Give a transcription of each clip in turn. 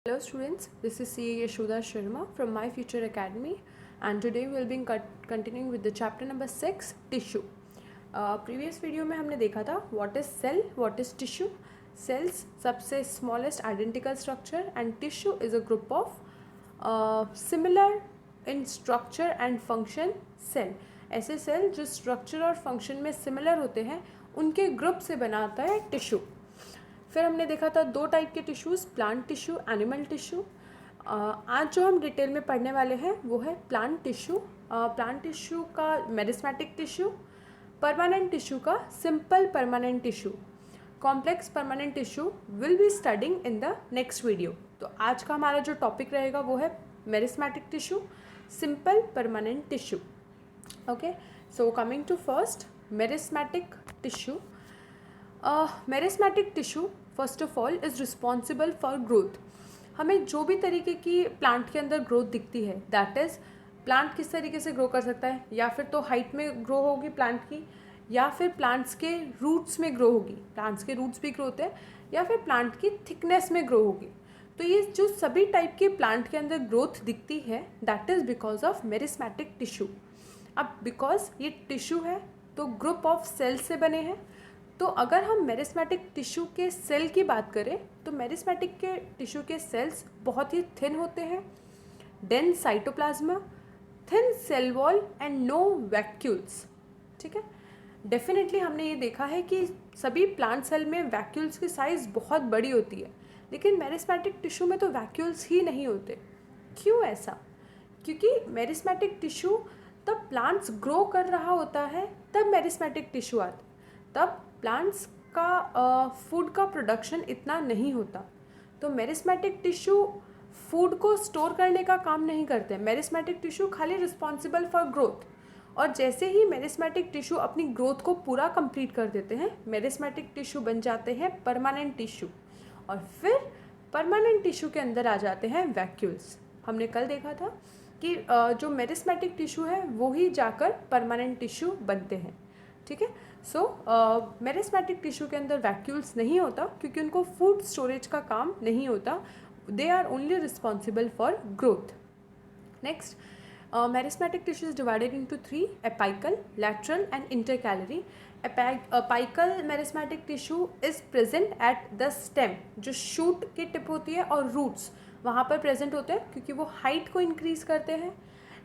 Hello students, this is CA Yashoda Sharma from My Future Academy, and today we will be continuing with the chapter number 6, tissue. Previous video में हमने देखा था what is cell, what is tissue. Cells सबसे smallest identical structure and tissue is a group of similar in structure and function cell. ऐसे cell जो structure और function में similar होते हैं उनके group से बनाता है tissue. फिर हमने देखा था दो टाइप के tissues, plant tissue, animal tissue. आज जो हम डिटेल में पढ़ने वाले हैं वो है प्लांट टिश्यू. प्लांट टिश्यू का मेरिस्मेटिक टिश्यू, परमानेंट टिश्यू का simple permanent tissue, complex permanent tissue will be studying in the next video. तो आज का हमारा जो टॉपिक रहेगा वो है meristematic tissue, simple permanent tissue. Okay, so coming to first meristematic tissue. Meristematic tissue first of all is responsible for growth. हमें जो भी तरीके की प्लांट के अंदर ग्रोथ दिखती है, दैट इज़ प्लांट किस तरीके से ग्रो कर सकता है, या फिर तो हाइट में ग्रो होगी प्लांट की, या फिर प्लांट्स के रूट्स में ग्रो होगी, प्लांट्स के रूट्स भी ग्रो होते हैं, या फिर प्लांट की थिकनेस में ग्रो होगी. तो ये जो सभी टाइप के प्लांट के अंदर ग्रोथ दिखती है that is because of meristematic tissue. अब बिकॉज ये टिश्यू है तो ग्रुप ऑफ सेल्स से बने हैं. तो अगर हम मेरिस्मेटिक टिश्यू के सेल की बात करें तो मेरिस्मेटिक के टिश्यू के सेल्स बहुत ही थिन होते हैं, dense cytoplasm, thin cell wall and no vacuoles. ठीक है, डेफिनेटली हमने ये देखा है कि सभी प्लांट सेल में वैक्यूल्स की साइज़ बहुत बड़ी होती है, लेकिन मेरिस्मेटिक टिश्यू में तो वैक्यूल्स ही नहीं होते. क्यों ऐसा? क्योंकि मेरिस्मेटिक टिश्यू तब प्लांट्स ग्रो कर रहा होता है तब मेरिस्मेटिक टिश्यू आता, तब प्लांट्स का फूड का प्रोडक्शन इतना नहीं होता. तो मेरिस्मेटिक टिश्यू फूड को स्टोर करने का काम नहीं करते. मेरिस्मेटिक टिश्यू खाली रिस्पॉन्सिबल फॉर ग्रोथ, और जैसे ही मेरिस्मेटिक टिश्यू अपनी ग्रोथ को पूरा कंप्लीट कर देते हैं, मेरिस्मेटिक टिश्यू बन जाते हैं परमानेंट टिश्यू, और फिर परमानेंट टिश्यू के अंदर आ जाते हैं वैक्यूल्स. हमने कल देखा था कि जो मेरिस्मेटिक टिश्यू है वो ही जाकर परमानेंट टिश्यू बनते हैं. ठीक है, सो मेरिस्मेटिक टिश्यू के अंदर वैक्यूल्स नहीं होता क्योंकि उनको फूड स्टोरेज का काम नहीं होता. They are only responsible for growth. Next, meristematic tissue is divided into 3: apical, lateral and intercalary. Apical meristematic tissue is present at the stem, जो शूट की टिप होती है, और रूट्स वहाँ पर प्रेजेंट होते हैं क्योंकि वो हाइट को इंक्रीज करते हैं.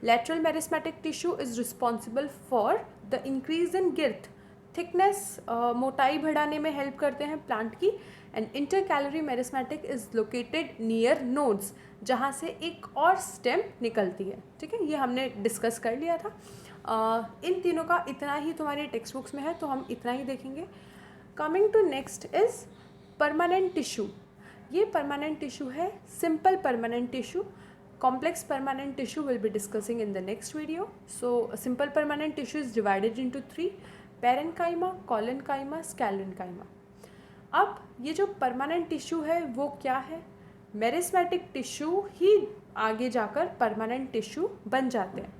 Lateral meristematic tissue is responsible for the increase in girth, thickness, मोटाई बढ़ाने में हेल्प करते हैं प्लांट की. And intercalary meristematic is located near nodes, जहाँ से एक और स्टेम निकलती है. ठीक है, ये हमने डिस्कस कर लिया था. इन तीनों का इतना ही तुम्हारी टेक्स्ट बुक्स में है तो हम इतना ही देखेंगे. Coming to next is permanent tissue. ये परमानेंट टिश्यू है, simple permanent tissue. Complex permanent tissue will be discussing in the next video. So simple permanent tissue is divided into 3: parenchyma, collenchyma, scalenchyma. अब ये जो permanent tissue है वो क्या है? Meristematic tissue ही आगे जाकर परमानेंट टिश्यू बन जाते हैं.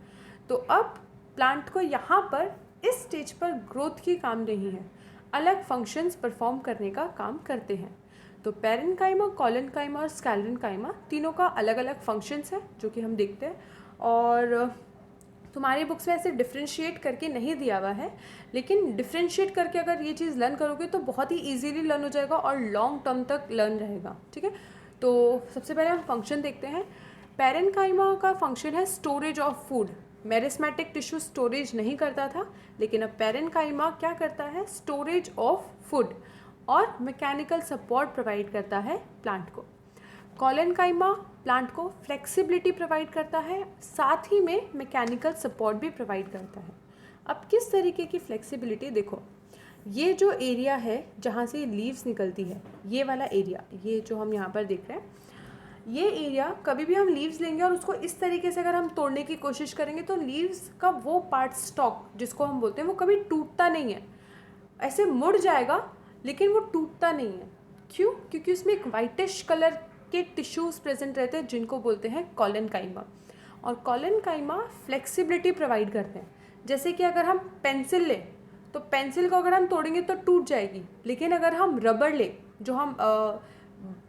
तो अब प्लांट को यहाँ पर इस स्टेज पर ग्रोथ की काम नहीं है, अलग फंक्शंस परफॉर्म करने का काम करते हैं. तो पेरेन्काइमा, कॉलेन्काइमा और स्कैलेन्काइमा तीनों का अलग अलग फंक्शंस है जो कि हम देखते हैं. और तुम्हारी बुक्स में ऐसे डिफ्रेंशिएट करके नहीं दिया हुआ है, लेकिन डिफ्रेंशिएट करके अगर ये चीज़ लर्न करोगे तो बहुत ही इजीली लर्न हो जाएगा और लॉन्ग टर्म तक लर्न रहेगा. ठीक है, तो सबसे पहले हम फंक्शन देखते हैं. पेरेन्काइमा का फंक्शन है storage of food. Meristematic tissue storage नहीं करता था, लेकिन अब पेरेन्काइमा क्या करता है? स्टोरेज ऑफ फूड और मैकेनिकल सपोर्ट प्रोवाइड करता है प्लांट को. कॉलेन्काइमा प्लांट को फ्लेक्सिबिलिटी प्रोवाइड करता है, साथ ही में मैकेनिकल सपोर्ट भी प्रोवाइड करता है. अब किस तरीके की फ्लेक्सिबिलिटी? देखो, ये जो एरिया है जहाँ से लीव्स निकलती है, ये वाला एरिया, ये जो हम यहाँ पर देख रहे हैं, ये एरिया कभी भी हम लीव्स लेंगे और उसको इस तरीके से अगर हम तोड़ने की कोशिश करेंगे तो लीव्स का वो पार्ट, स्टॉक जिसको हम बोलते हैं, वो कभी टूटता नहीं है. ऐसे मुड़ जाएगा लेकिन वो टूटता नहीं है. क्यों? क्योंकि उसमें एक वाइटिश कलर के टिश्यूज़ प्रेजेंट रहते हैं जिनको बोलते हैं कॉलेन्काइमा. और कॉलेन्काइमा फ्लेक्सिबिलिटी प्रोवाइड करते हैं. जैसे कि अगर हम पेंसिल लें तो पेंसिल को अगर हम तोड़ेंगे तो टूट जाएगी, लेकिन अगर हम रबड़ लें, जो हम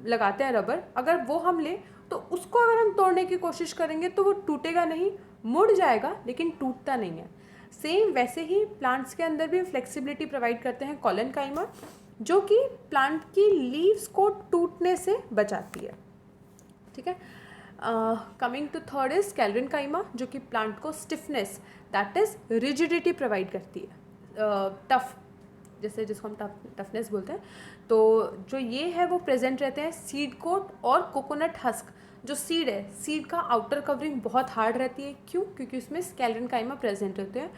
लगाते हैं रबर, अगर वो हम ले तो उसको अगर हम तोड़ने की कोशिश करेंगे तो वो टूटेगा नहीं, मुड़ जाएगा लेकिन टूटता नहीं है। सेम वैसे ही प्लांट्स के अंदर भी फ्लेक्सिबिलिटी प्रोवाइड करते हैं कॉलेनकाइमा, जो कि प्लांट की लीव्स को टूटने से बचाती है। ठीक है, coming to third is sclerenchyma, जो कि प्लांट को stiffness that is rigidity provide करती है, टफ, जैसे जिसको हम टफनेस बोलते हैं। तो जो ये है वो प्रेजेंट रहते हैं सीड कोट और कोकोनट हस्क। जो सीड है, सीड का आउटर कवरिंग बहुत हार्ड रहती है, क्यों? क्योंकि उसमें स्क्लेरेनकाइमा प्रेजेंट रहते हैं।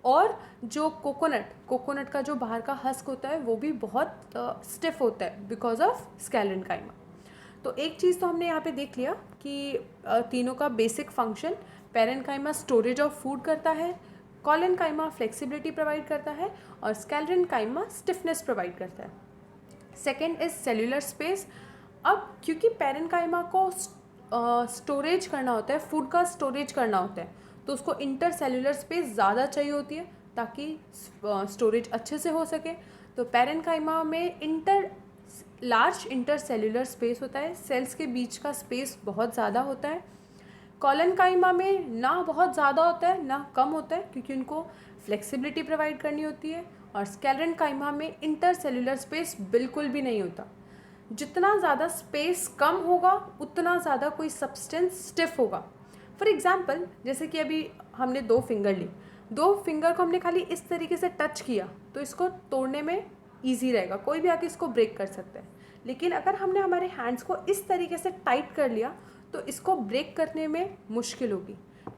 और जो कोकोनट का जो बाहर का हस्क होता है वो भी बहुत स्टिफ होता है बिकॉज ऑफ स्क्लेरेनकाइमा। तो एक चीज़ तो हमने यहाँ पे देख लिया कि तीनों का basic function, parenchyma storage of food करता है, कॉलेनकाइमा फ्लेक्सिबिलिटी प्रोवाइड करता है और स्क्लेरेनकाइमा स्टिफनेस प्रोवाइड करता है। Second is cellular space. अब क्योंकि पैरेन्काइमा को स्टोरेज करना होता है, फूड का स्टोरेज करना होता है, तो उसको इंटर सेल्यूलर स्पेस ज़्यादा चाहिए होती है ताकि स्टोरेज अच्छे से हो सके। तो पैरेन्काइमा में लार्ज इंटर सेल्यूलर स्पेस होता है, सेल्स के बीच का स्पेस बहुत ज़्यादा होता है। कॉलेनकाइमा में ना बहुत ज़्यादा होता है ना कम होता है, क्योंकि उनको फ्लेक्सिबिलिटी प्रोवाइड करनी होती है। और स्क्लेरेनकाइमा में इंटर सेल्यूलर स्पेस बिल्कुल भी नहीं होता। जितना ज़्यादा स्पेस कम होगा उतना ज़्यादा कोई सब्सटेंस स्टिफ होगा। फॉर एग्जाम्पल, जैसे कि अभी हमने 2 फिंगर ली, 2 फिंगर को हमने खाली इस तरीके से टच किया तो इसको तोड़ने में ईजी रहेगा, कोई भी आके इसको ब्रेक कर सकता है। लेकिन अगर हमने हमारे हैंड्स को इस तरीके से टाइट कर लिया तो इसको ब्रेक करने में मुश्किल होगी।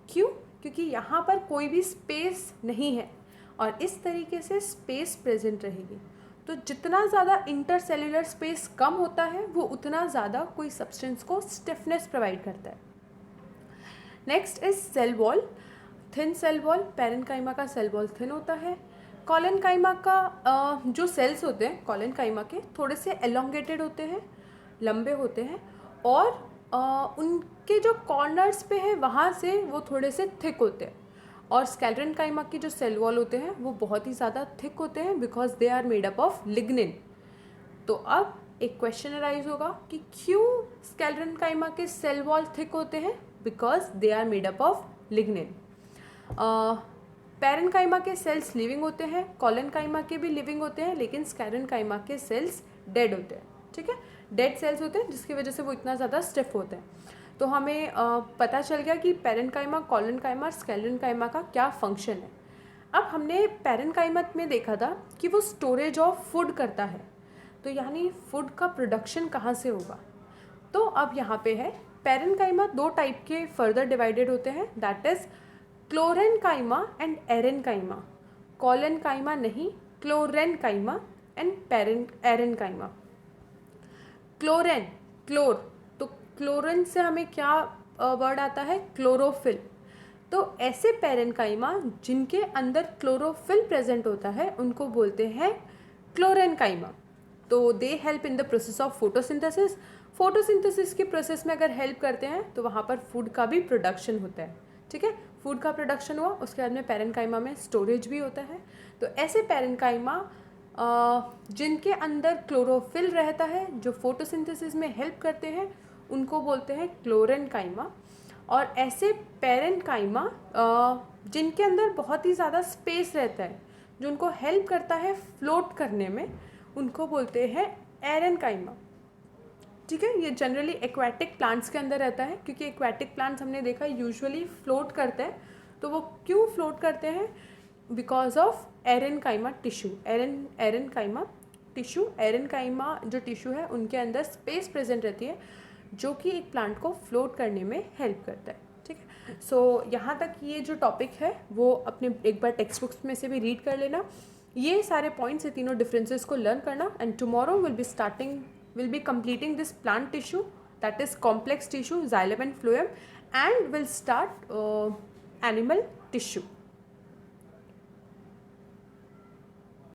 क्यों? क्योंकि यहाँ पर कोई भी स्पेस नहीं है और इस तरीके से स्पेस प्रेजेंट रहेगी। तो जितना ज़्यादा इंटरसेल्यूलर स्पेस कम होता है वो उतना ज़्यादा कोई सब्सटेंस को स्टिफनेस प्रोवाइड करता है। Next is cell wall, thin cell wall. Parenchyma का सेल वॉल थिन होता है। कॉलेनकाइमा का जो सेल्स होते हैं कॉलेनकाइमा के थोड़े से एलोंगेटेड होते हैं, लंबे होते हैं, और उनके जो कॉर्नर्स पे है वहाँ से वो थोड़े से थिक होते हैं। और स्क्लेरेनकाइमा की जो सेल वॉल होते हैं वो बहुत ही ज़्यादा थिक होते हैं because they are made up of lignin. तो अब एक क्वेश्चन अराइज होगा कि क्यों स्क्लेरेनकाइमा के सेल वॉल थिक होते हैं? Because they are made up of lignin. Parenchyma के सेल्स लिविंग होते हैं, कॉलेनकाइमा के भी लिविंग होते हैं, लेकिन स्क्लेरेनकाइमा के सेल्स डेड होते हैं। ठीक है, डेड सेल्स होते हैं जिसकी वजह से वो इतना ज़्यादा स्टिफ होते हैं। तो हमें पता चल गया कि पैरेन्काइमा, कॉलेनकाइमा और स्क्लेरेनकाइमा का क्या फंक्शन है। अब हमने पैरेन्काइमा में देखा था कि वो स्टोरेज ऑफ फूड करता है, तो यानी फूड का प्रोडक्शन कहाँ से होगा। तो अब यहाँ पे है पैरेन्काइमा 2 टाइप के फर्दर डिवाइडेड होते हैं, that is chlorenchyma and aerenchyma. Collenchyma नहीं, क्लोरेनकाइमा एंड एरेनकाइमा। क्लोर, तो क्लोरीन से हमें क्या वर्ड आता है? क्लोरोफिल। तो ऐसे पैरेन्काइमा जिनके अंदर क्लोरोफिल प्रेजेंट होता है उनको बोलते हैं क्लोरेनकाइमा। तो they help in the process of photosynthesis. Photosynthesis के प्रोसेस में अगर हेल्प करते हैं तो वहाँ पर फूड का भी प्रोडक्शन होता है। ठीक है, फूड का प्रोडक्शन हुआ, उसके बाद में पैरेन्काइमा में स्टोरेज भी होता है। तो ऐसे पैरेन्काइमा जिनके अंदर क्लोरोफिल रहता है, जो फोटोसिंथेसिस में हेल्प करते हैं, उनको बोलते हैं क्लोरेनकाइमा। और ऐसे पैरेन्काइमा जिनके अंदर बहुत ही ज़्यादा स्पेस रहता है, जो उनको हेल्प करता है फ्लोट करने में, उनको बोलते हैं एरेनकाइमा। ठीक है, ये जनरली एक्वाटिक प्लांट्स के अंदर रहता है, क्योंकि एक्वाटिक प्लांट्स हमने देखा यूजुअली फ्लोट करते हैं। तो वो क्यों फ्लोट करते हैं? Because of aerenchyma tissue. Aerenchyma tissue, aerenchyma जो टिश्यू है उनके अंदर स्पेस प्रेजेंट रहती है जो कि एक प्लांट को फ्लोट करने में हेल्प करता है। ठीक है, सो यहाँ तक ये जो टॉपिक है वो अपने एक बार टेक्स्ट बुक्स में से भी रीड कर लेना। ये सारे पॉइंट्स, ये तीनों डिफरेंसेस को लर्न करना। And tomorrow will be completing this plant tissue, that is complex tissue, xylem and phloem, and will start animal tissue.